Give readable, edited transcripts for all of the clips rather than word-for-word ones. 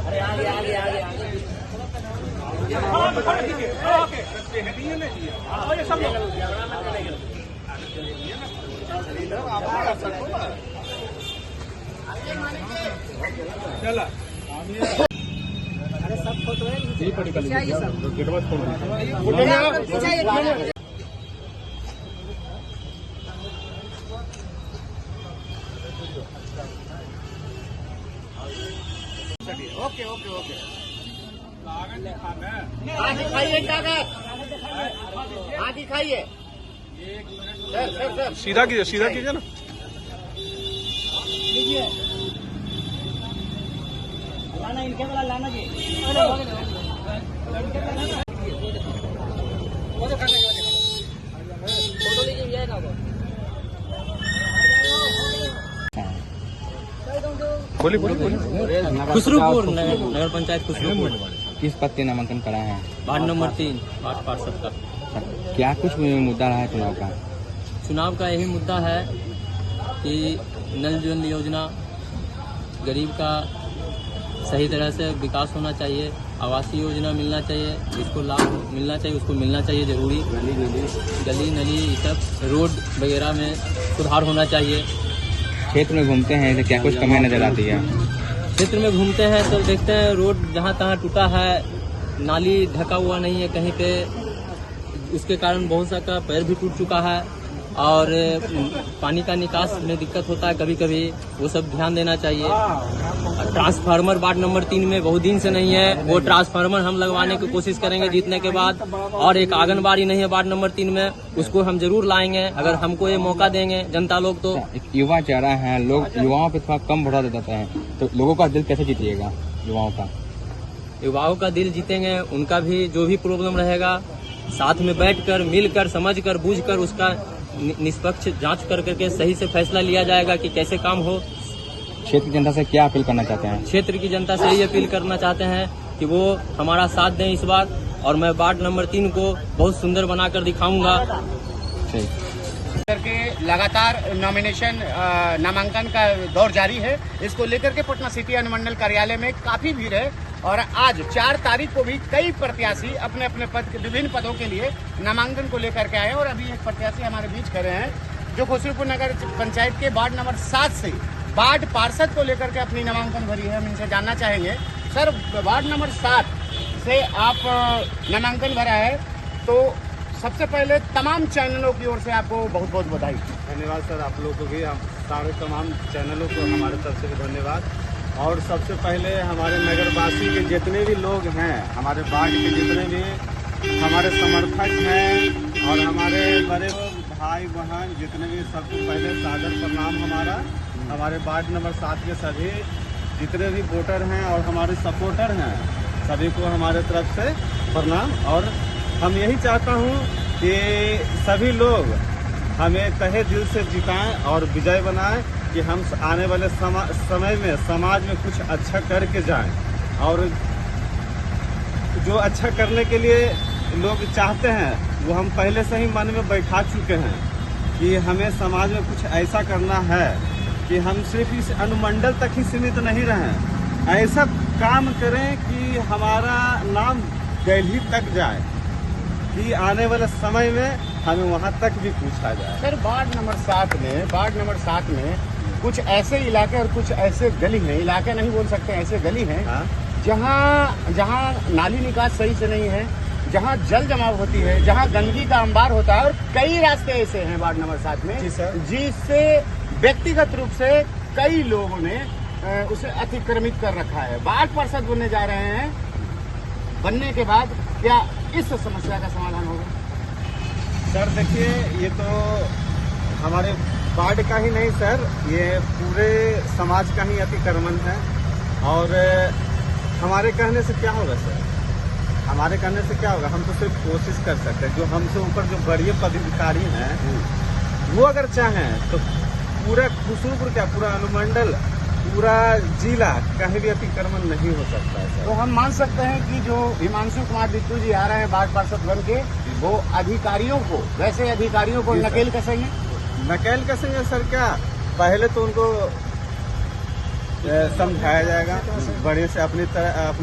अरे आगे आगे आगे चला अरे सब फोटो है ओके ओके ओके हाँ दिखाइए कागज, हाँ दिखाइए सर सर सर सीधा कीजिए ना। लाना इनके वाला लाना जी फोटो लीजिए जाएगा वो बोली खुसरूपुर नगर पंचायत खुसरूपुर। किस पद के नामांकन करा है? वार्ड नंबर 3 वार्ड पार्षद का। क्या कुछ मुद्दा रहा है चुनाव का? चुनाव का यही मुद्दा है कि नल जल योजना गरीब का सही तरह से विकास होना चाहिए, आवासीय योजना मिलना चाहिए, जिसको लाभ मिलना चाहिए उसको मिलना चाहिए जरूरी, गली नली ये सब रोड वगैरह में सुधार होना चाहिए। क्षेत्र में घूमते हैं तो क्या कुछ कमियां नजर आती है? क्षेत्र में घूमते हैं तो देखते हैं रोड जहाँ तहाँ टूटा है, नाली ढका हुआ नहीं है कहीं पे, उसके कारण बहुत सा का पैर भी टूट चुका है और पानी का निकास में दिक्कत होता है कभी कभी, वो सब ध्यान देना चाहिए। ट्रांसफार्मर वार्ड नंबर 3 में बहुत दिन से नहीं है, वो ट्रांसफार्मर हम लगवाने की कोशिश करेंगे जीतने के बाद। और एक आंगनबाड़ी नहीं है वार्ड नंबर 3 में, उसको हम जरूर लाएंगे अगर हमको ये मौका देंगे जनता लोग तो। एक युवा चेहरा है, लोग युवाओं पे थोड़ा कम भरोसा देते हैं, तो लोगों का दिल कैसे जीतिएगा? युवाओं का दिल जीतेंगे, उनका भी जो भी प्रॉब्लम रहेगा साथ में बैठकर मिलकर समझकर बूझकर उसका निष्पक्ष जांच कर करके सही से फैसला लिया जाएगा कि कैसे काम हो। क्षेत्र की जनता से क्या अपील करना चाहते हैं? क्षेत्र की जनता से यही अपील करना चाहते हैं कि वो हमारा साथ दें इस बार, और मैं वार्ड नंबर 3 को बहुत सुंदर बनाकर दिखाऊंगा। करके लगातार नॉमिनेशन नामांकन का दौर जारी है। इसको लेकर के पटना सिटी अनुमंडल कार्यालय में काफी भीड़ है और आज 4 तारीख को भी कई प्रत्याशी अपने अपने पद के विभिन्न पदों के लिए नामांकन को लेकर के आए हैं। और अभी एक प्रत्याशी हमारे बीच खड़े हैं जो खुसरूपुर नगर पंचायत के वार्ड नंबर 7 से वार्ड पार्षद को लेकर के अपनी नामांकन भरी है। हम इनसे जानना चाहेंगे, सर वार्ड नंबर 7 से आप नामांकन भरा है, तो सबसे पहले तमाम चैनलों की ओर से आपको बहुत बहुत बधाई। धन्यवाद सर, आप लोगों को भी, हम सारे तमाम चैनलों को हमारे तरफ से भी धन्यवाद। और सबसे पहले हमारे नगरवासी के जितने भी लोग हैं, हमारे वार्ड के जितने भी हमारे समर्थक हैं और हमारे बड़े भाई बहन जितने भी, सबको पहले सादर प्रणाम हमारे वार्ड नंबर 7 के सभी जितने भी वोटर हैं और हमारे सपोर्टर हैं, सभी को हमारे तरफ से प्रणाम। और हम यही चाहता हूँ कि सभी लोग हमें तहे दिल से जिताएं और विजय बनाएं कि हम आने वाले समय में समाज में कुछ अच्छा करके जाएं। और जो अच्छा करने के लिए लोग चाहते हैं वो हम पहले से ही मन में बैठा चुके हैं कि हमें समाज में कुछ ऐसा करना है कि हम सिर्फ इस अनुमंडल तक ही सीमित नहीं रहें, ऐसा काम करें कि हमारा नाम दिल्ली तक जाए, कि आने वाले समय में हमें वहां तक भी पूछा जाए। सर वार्ड नंबर 7 में कुछ ऐसे इलाके और कुछ ऐसे गली हैं, इलाके नहीं बोल सकते, ऐसे गली हैं जहां नाली निकास सही से नहीं है, जहां जल जमाव होती है, जहां गंदगी का अंबार होता है, और कई रास्ते ऐसे हैं वार्ड नंबर 7 में जी सर, जिससे व्यक्तिगत रूप से कई लोगों ने उसे अतिक्रमित कर रखा है। वार्ड पार्षद बनने जा रहे हैं, बनने के बाद क्या इस समस्या का समाधान होगा? सर देखिए, ये तो हमारे वार्ड का ही नहीं सर, ये पूरे समाज का ही अतिक्रमण है। और हमारे कहने से क्या होगा सर, हमारे कहने से क्या होगा? हम तो सिर्फ कोशिश कर सकते हैं। जो हमसे ऊपर जो बड़े पदाधिकारी हैं वो अगर चाहें तो पूरा खुसरूपुर क्या, पूरा अनुमंडल, पूरा जिला कहीं भी अतिक्रमण नहीं हो सकता है सर। तो हम मान सकते हैं कि जो हिमांशु कुमार बिट्टू जी आ रहे हैं वार्ड पार्षद बन के, वो अधिकारियों को, वैसे अधिकारियों को नकेल कसेंगे? नकेल कसेंगे सर क्या? पहले तो उनको समझाया जाएगा। बढ़िया से अपने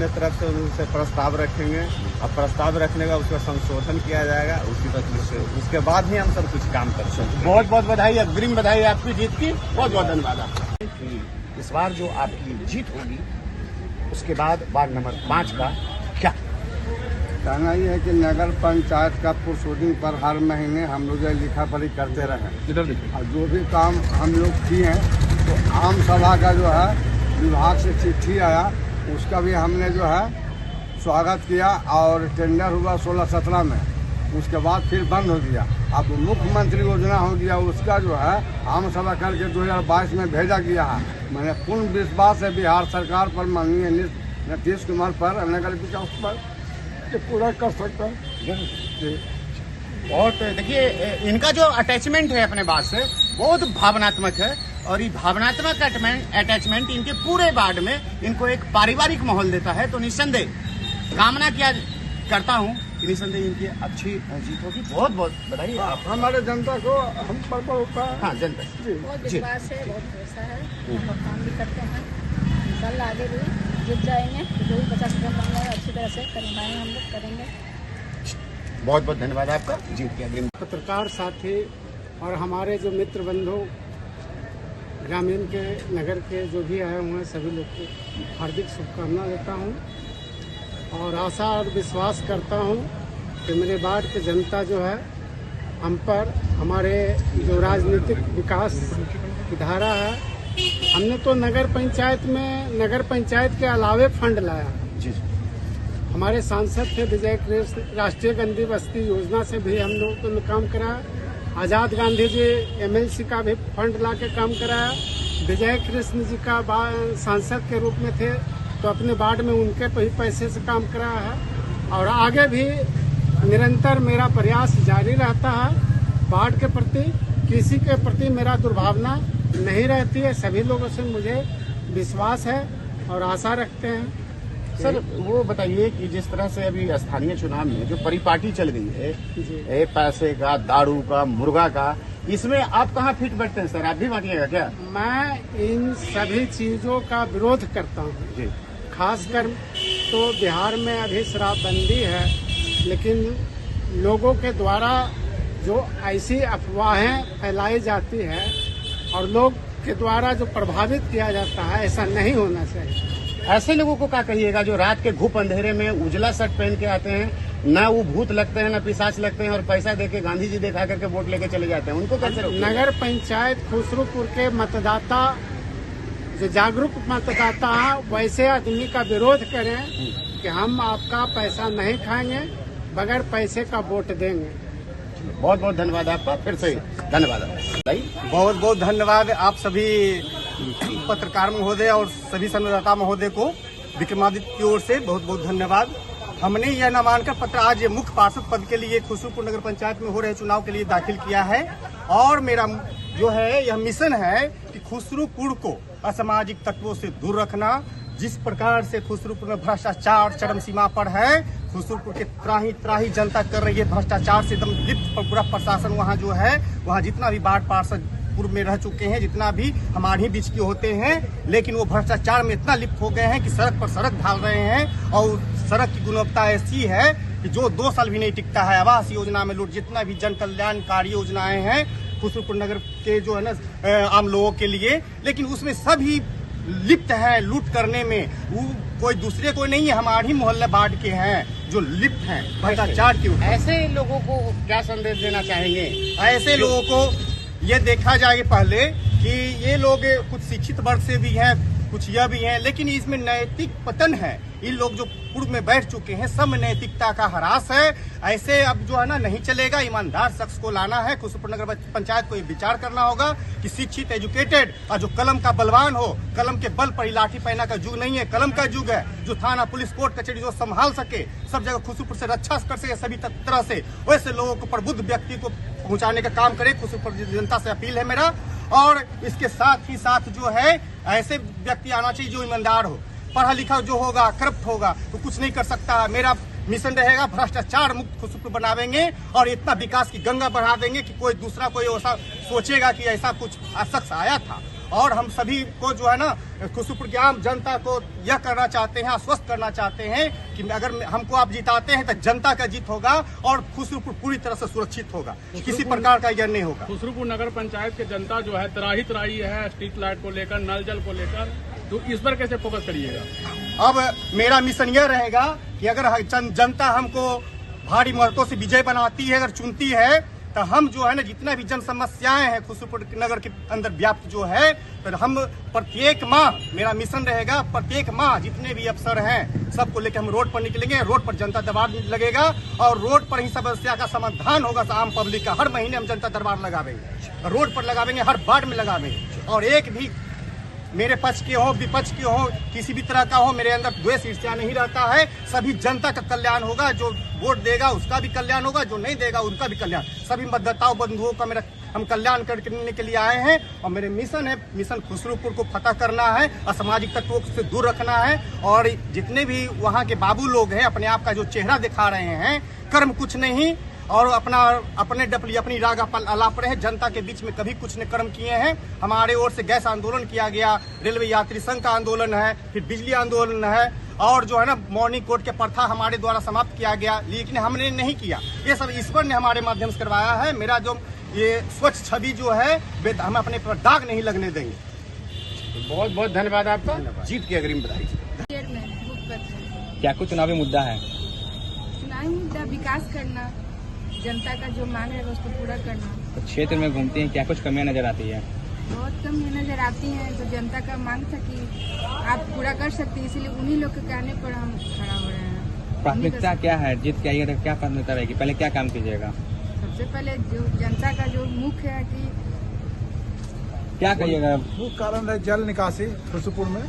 तरफ से उनसे प्रस्ताव रखेंगे और प्रस्ताव रखने का उसका संशोधन किया जाएगा। उसके बाद ही हम सब कुछ काम कर सकते हैं। बहुत बहुत बधाई, अग्रिम बधाई आपकी जीत की। बहुत बहुत धन्यवाद आपका। इस बार जो आपकी जीत होगी उसके बाद वार्ड नंबर 5 का क्या कहना ये है कि नगर पंचायत का प्रोसीडिंग पर हर महीने हम लोग लिखा पढ़ी करते रहे और जो भी काम हम लोग किए हैं तो आम सभा का जो है विभाग से चिट्ठी आया, उसका भी हमने जो है स्वागत किया और टेंडर हुआ 16-17 में। उसके बाद फिर बंद हो गया। अब मुख्यमंत्री योजना हो गया, उसका जो है आम सभा करके 2022 में भेजा गया है। मैंने पूर्ण विश्वास है बिहार सरकार पर, माननीय नीतीश कुमार पर, नगर विकास पर पूरा कर सकता है। बहुत देखिए, इनका जो अटैचमेंट है अपने बात से बहुत भावनात्मक है और ये भावनात्मक अटैचमेंट इनके पूरे वार्ड में इनको एक पारिवारिक माहौल देता है। तो निस्संदेह कामना किया करता हूँ कि निस्संदेह इनकी अच्छी जीत होगी। बहुत बहुत बधाई आप हमारे जनता को हम पर होता है। हाँ, जनता बहुत विश्वास है, बहुत भरोसा है, हम काम भी करते हैं। इंशाल्लाह आगे भी जीत जाएंगे, जो भी 50% मांगा अच्छी तरह से करवाएंगे, हम लोग करेंगे। बहुत बहुत धन्यवाद आपका जीत के अग्रिम। पत्रकार साथी और हमारे जो मित्र बंधु ग्रामीण के नगर के जो भी आए हुए हैं सभी लोग को हार्दिक शुभकामना देता हूं और आशा और विश्वास करता हूं कि मेरे वार्ड की जनता जो है हम पर, हमारे जो राजनीतिक विकास की धारा है, हमने तो नगर पंचायत के अलावे फंड लाया। जी, हमारे सांसद थे विजय कृष्ण, राष्ट्रीय गंदी बस्ती योजना से भी हम लोगों ने काम कराया। आजाद गांधी जी MLC का भी फंड ला के काम कराया। विजय कृष्ण जी का सांसद के रूप में थे तो अपने वार्ड में उनके पैसे से काम कराया है और आगे भी निरंतर मेरा प्रयास जारी रहता है। वार्ड के प्रति किसी के प्रति मेरा दुर्भावना नहीं रहती है। सभी लोगों से मुझे विश्वास है और आशा रखते हैं। सर वो बताइए कि जिस तरह से अभी स्थानीय चुनाव में जो परिपाटी चल गई है, पैसे का, दारू का, मुर्गा का, इसमें आप कहाँ फिट बैठते हैं सर? आप भी बांटिएगा क्या? मैं इन सभी चीजों का विरोध करता हूँ जी। खासकर तो बिहार में अभी शराबबंदी है, लेकिन लोगों के द्वारा जो ऐसी अफवाहें फैलाई जाती है और लोग के द्वारा जो प्रभावित किया जाता है, ऐसा नहीं होना चाहिए। ऐसे लोगों को क्या कहिएगा जो रात के घुप अंधेरे में उजला शर्ट पहन के आते हैं, न वो भूत लगते हैं न पिशाच लगते हैं और पैसा देके गांधी जी दिखा करके वोट लेके चले जाते हैं, उनको कैसे रोकेंगे? नगर पंचायत खुसरूपुर के मतदाता जो जागरूक मतदाता हैं, वैसे आदमी का विरोध करें कि हम आपका पैसा नहीं खाएंगे, बगैर पैसे का वोट देंगे। बहुत बहुत धन्यवाद आपका, फिर से धन्यवाद। बहुत बहुत धन्यवाद आप सभी पत्रकार महोदय और सभी संवाददाता महोदय को विक्रमादित्य की ओर से बहुत बहुत धन्यवाद। हमने यह नामांकन पत्र आज मुख्य पार्षद पद के लिए खुसरूपुर नगर पंचायत में हो रहे चुनाव के लिए दाखिल किया है और मेरा जो है यह मिशन है कि खुसरूपुर को असामाजिक तत्वों से दूर रखना। जिस प्रकार से खुसरूपुर में भ्रष्टाचार चरम सीमा पर है, खुसरूपुर के त्राही जनता कर रही है भ्रष्टाचार से एकदम लिप्त। पूरा प्रशासन वहाँ जो है, वहाँ जितना भी वार्ड पार्षद पूर्व में रह चुके हैं, जितना भी हमारे ही बीच के होते हैं, लेकिन वो भ्रष्टाचार में इतना लिप्त हो गए हैं कि सड़क पर सड़क ढाल रहे हैं और सड़क की गुणवत्ता ऐसी है कि जो 2 साल भी नहीं टिकता है। आवास योजना में लूट, जितना भी जन कल्याणकारी योजनाएं हैं खुसरूपुर नगर के जो है ना आम लोगों के लिए, लेकिन उसमें सभी लिप्त है लूट करने में। वो कोई दूसरे कोई नहीं है, हमारे ही मोहल्ला वार्ड के हैं जो लिप्त हैं भ्रष्टाचार के ऊपर। ऐसे लोगों को क्या संदेश देना चाहेंगे? ऐसे लोगों को ये देखा जाए पहले कि ये लोग कुछ शिक्षित वर्ग से भी हैं, कुछ यह भी हैं, लेकिन इसमें नैतिक पतन है। इन लोग जो पूर्व में बैठ चुके हैं, सब नैतिकता का ह्रास है। ऐसे अब जो है ना नहीं चलेगा। ईमानदार शख्स को लाना है। खुसरूपुर नगर पंचायत को ये विचार करना होगा कि शिक्षित एजुकेटेड और जो कलम का बलवान हो, कलम के बल पर लाठी पहना का युग नहीं है, कलम का युग है। जो थाना पुलिस कोर्ट कचहरी जो संभाल सके, सब जगह खुसरूपुर से रक्षा कर सके सभी तरह से, वैसे लोगों को प्रबुद्ध व्यक्ति को पहुंचाने का काम करे। खुसरूपुर जनता से अपील है मेरा। और इसके साथ ही साथ जो है ऐसे व्यक्ति आना चाहिए जो ईमानदार हो, पढ़ा लिखा जो होगा, करप्ट होगा तो कुछ नहीं कर सकता। मेरा मिशन रहेगा भ्रष्टाचार मुक्त खुसरूपुर बनावेंगे और इतना विकास की गंगा बढ़ा देंगे कि कोई दूसरा कोई ऐसा सोचेगा कि ऐसा कुछ शख्स आया था और हम सभी को जो है ना खुशरूपुर की आम जनता को यह करना चाहते हैं, आश्वस्त करना चाहते हैं कि अगर हमको आप जिताते हैं तो जनता का जीत होगा और खुशरूपुर पूरी तरह से सुरक्षित होगा, किसी प्रकार का यह नहीं होगा। खुशरूपुर नगर पंचायत के जनता जो है तराही है स्ट्रीट लाइट को लेकर, नल जल को लेकर, तो इस पर कैसे फोकस करिएगा? अब मेरा मिशन यह रहेगा कि अगर जनता हमको भारी मतों से विजय बनाती है, अगर चुनती है, तो हम जो है ना जितना भी जन समस्याएं हैं खुशरूपुर नगर के अंदर व्याप्त जो है, तो हम प्रत्येक माह, मेरा मिशन रहेगा प्रत्येक माह जितने भी अफसर हैं सबको लेकर हम रोड पर निकलेंगे, रोड पर जनता दरबार लगेगा और रोड पर ही समस्या का समाधान होगा आम पब्लिक का। हर महीने हम जनता दरबार लगावेंगे, रोड पर लगावेंगे, हर वार्ड में लगावेंगे और एक भी मेरे पक्ष के हो विपक्ष के हो किसी भी तरह का हो, मेरे अंदर द्वेष ईर्ष्या नहीं रहता है। सभी जनता का कल्याण होगा, जो वोट देगा उसका भी कल्याण होगा, जो नहीं देगा उनका भी कल्याण। सभी मतदाताओं बंधुओं का मेरा हम कल्याण करने के लिए आए हैं और मेरे मिशन है, मिशन खुशरूपुर को फतह करना है, असामाजिक तत्वों से दूर रखना है और जितने भी वहाँ के बाबू लोग हैं अपने आप का जो चेहरा दिखा रहे हैं, कर्म कुछ नहीं और अपने डपली अपनी राग अलाप रहे, जनता के बीच में कभी कुछ ने कर्म किए हैं। हमारे ओर से गैस आंदोलन किया गया, रेलवे यात्री संघ का आंदोलन है, फिर बिजली आंदोलन है और जो है ना मॉर्निंग कोर्ट के प्रथा हमारे द्वारा समाप्त किया गया, लेकिन हमने नहीं किया। ये सब ईश्वर ने हमारे माध्यम से करवाया है। मेरा जो ये स्वच्छ छवि जो है हम अपने पर दाग नहीं लगने देंगे। बहुत बहुत धन्यवाद आपका, जीत की अग्रिम बधाई। क्या कुछ चुनावी मुद्दा है? चुनावी मुद्दा विकास करना, जनता का जो मांग है उसको पूरा करना। तो क्षेत्र में घूमती हैं, क्या कुछ कमियां नजर आती है? बहुत कम नजर आती हैं, तो जनता का मांग था कि आप पूरा कर सकते हैं, इसीलिए उन्हीं लोग के कहने पर हम खड़ा हो रहे हैं। प्राथमिकता क्या है? जीत के आइएगा तो क्या प्राथमिकता रहेगी? पहले क्या काम कीजिएगा? सबसे पहले जो जनता का जो मुख्य है कि क्या कहिएगा? मुख्य कारण है जल निकासी खुशरूपुर में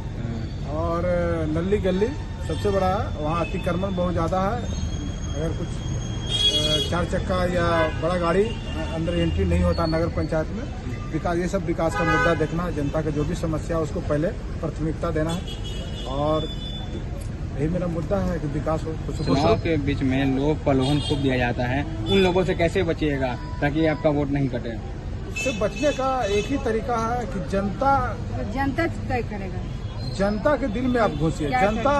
और नली गली सबसे बड़ा है, वहाँ अतिक्रमण बहुत ज़्यादा है। अगर कुछ 4 चक्का या बड़ा गाड़ी अंदर एंट्री नहीं होता नगर पंचायत में। विकास, ये सब विकास का मुद्दा देखना, जनता का जो भी समस्या उसको पहले प्राथमिकता देना है और यही मेरा मुद्दा है कि विकास हो। चुनाव के बीच में लोग प्रलोभन खूब दिया जाता है, उन लोगों से कैसे बचिएगा ताकि आपका वोट नहीं कटे? उससे बचने का एक ही तरीका है कि जनता तय करेगा, जनता के दिल में आप घुसिए, जनता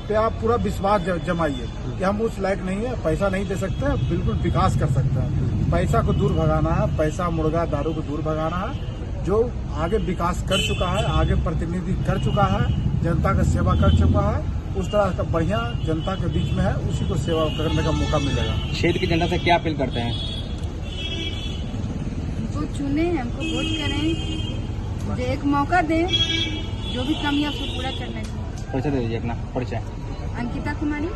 पे आप पूरा विश्वास जमाइए कि हम उस लायक नहीं है, पैसा नहीं दे सकते हैं, बिल्कुल विकास कर सकते हैं। पैसा को दूर भगाना है, पैसा मुर्गा दारू को दूर भगाना है। जो आगे विकास कर चुका है, आगे प्रतिनिधि कर चुका है, जनता का सेवा कर चुका है, उस तरह का बढ़िया जनता के बीच में है, उसी को सेवा करने का मौका मिलेगा। क्षेत्र की जनता से क्या अपील करते हैं? हमको चुने, हमको वोट करें, मुझे एक मौका दें, जो भी कमी है उसको पूरा करने की। परिचय दे दीजिए अपना। परिचय? अंकिता कुमारी,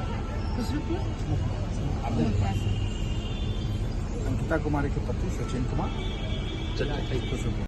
खुशरूपुर। अंकिता कुमारी के पति सचिन कुमार।